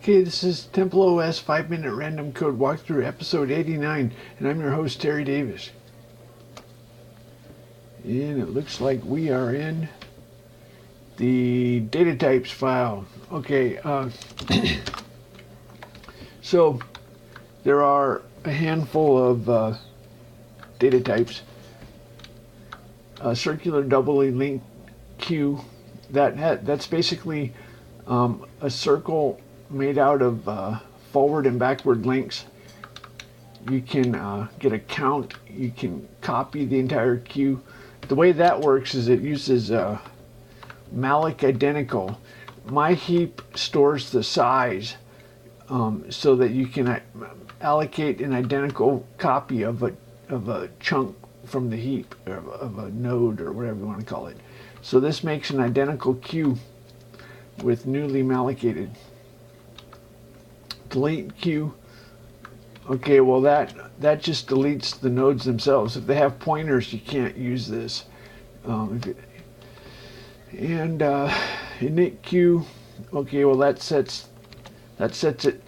Okay, this is TempleOS 5-minute random code walkthrough episode 89, and I'm your host, Terry Davis. And it looks like we are in the data types file. Okay, so there are a handful of data types. A circular doubly linked queue, that's basically a circle made out of forward and backward links. You can get a count, you can copy the entire queue. The way that works is it uses malloc identical. My heap stores the size so that you can allocate an identical copy of a chunk from the heap, or of a node, or whatever you want to call it. So this makes an identical queue with newly mallocated. Delete queue. Okay, well that just deletes the nodes themselves. If they have pointers, you can't use this. Init queue. Okay, well that sets it.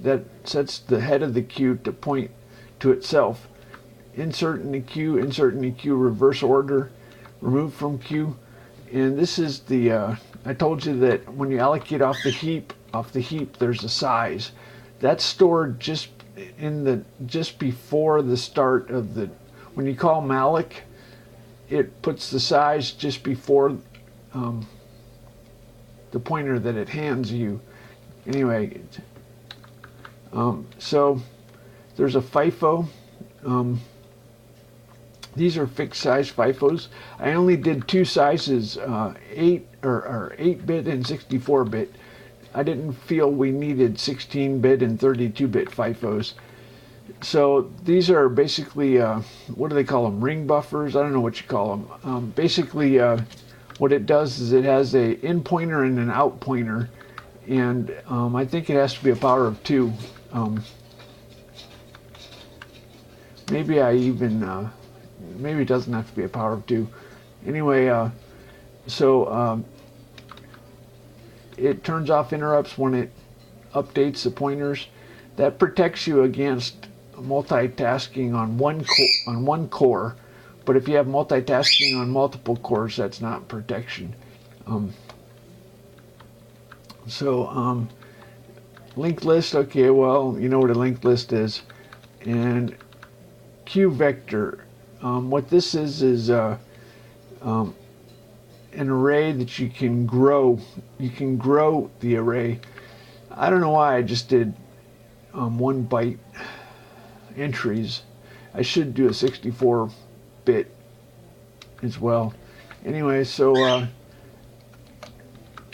That sets the head of the queue to point to itself. Insert in the queue, reverse order, remove from queue. And this is the I told you that when you allocate off the heap there's a size that's stored just before the start of the, when you call malloc, it puts the size just before the pointer that it hands you. Anyway, so there's a FIFO. These are fixed size FIFOs. I only did two sizes, 8-bit and 64-bit. I didn't feel we needed 16-bit and 32-bit FIFOs. So these are basically, what do they call them? Ring buffers? I don't know what you call them. Basically, what it does is it has a in pointer and an out pointer, and I think it has to be a power of 2. Maybe maybe it doesn't have to be a power of 2. Anyway, it turns off interrupts when it updates the pointers. That protects you against multitasking on one core, but if you have multitasking on multiple cores, that's not protection. Linked list. Okay, well, you know what a linked list is. And queue vector. What this is an array that you can grow. You can grow the array. I don't know why I just did 1 byte entries. I should do a 64-bit as well. Anyway, so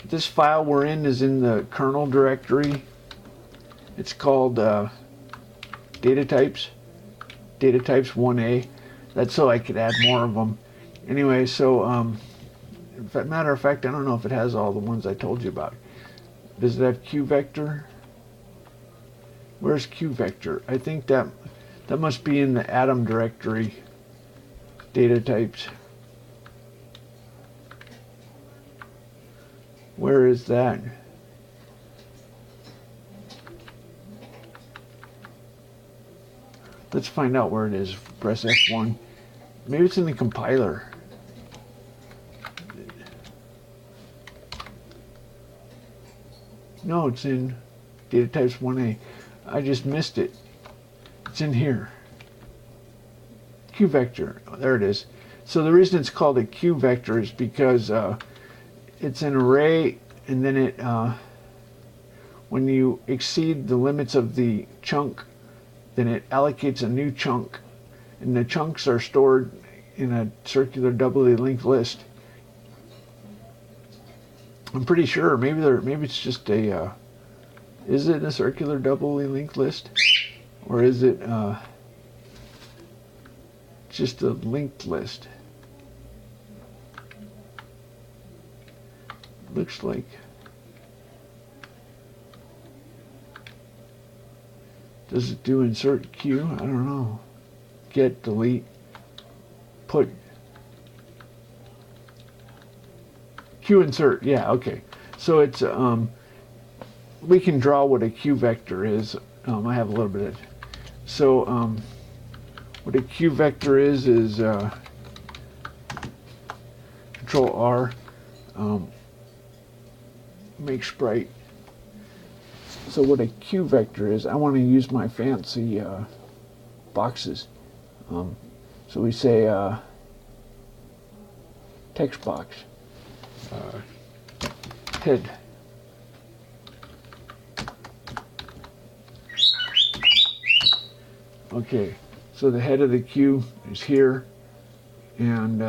this file we're in is in the kernel directory. It's called data types 1A. That's so I could add more of them. Anyway, so matter of fact, I don't know if it has all the ones I told you about. Does it have queue vector? Where's queue vector? I think that must be in the Atom directory. Data types. Where is that? Let's find out where it is. Press F1. Maybe it's in the compiler. No, it's in data types 1A. I just missed it. It's in here. Queue vector. Oh, there it is. So the reason it's called a queue vector is because it's an array, and then it when you exceed the limits of the chunk, then it allocates a new chunk, and the chunks are stored in a circular doubly linked list. I'm pretty sure. Maybe it's just a. Is it a circular doubly linked list, or is it just a linked list? Looks like. Does it do insert queue? I don't know. Get, delete, put. Queue insert. Yeah. Okay. So it's we can draw what a Q vector is. I have a little bit of, so what a Q vector is Control R, make sprite. So what a Q vector is, I want to use my fancy boxes. So we say text box, head. Okay, so the head of the Q is here, and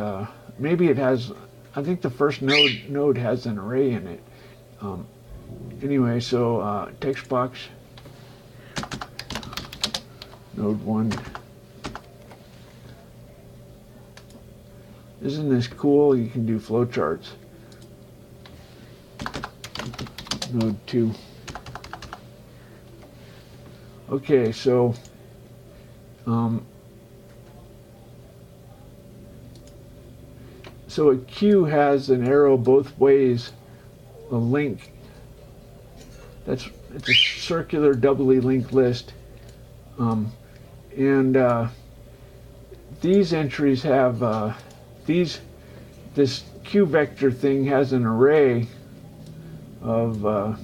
maybe it has, I think the first node has an array in it. Anyway, so text box, node 1. Isn't this cool? You can do flowcharts. Node 2. Okay, so so a queue has an arrow both ways, a link. It's a circular doubly linked list, and these entries have this Q vector thing has an array of. I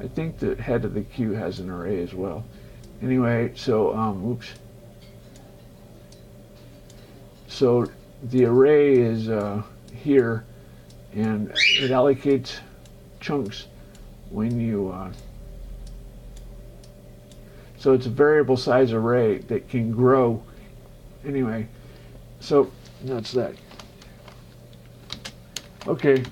think the head of the queue has an array as well. Anyway, so oops. So the array is here, and it allocates chunks when you. So it's a variable size array that can grow. Anyway, so that's that. Okay.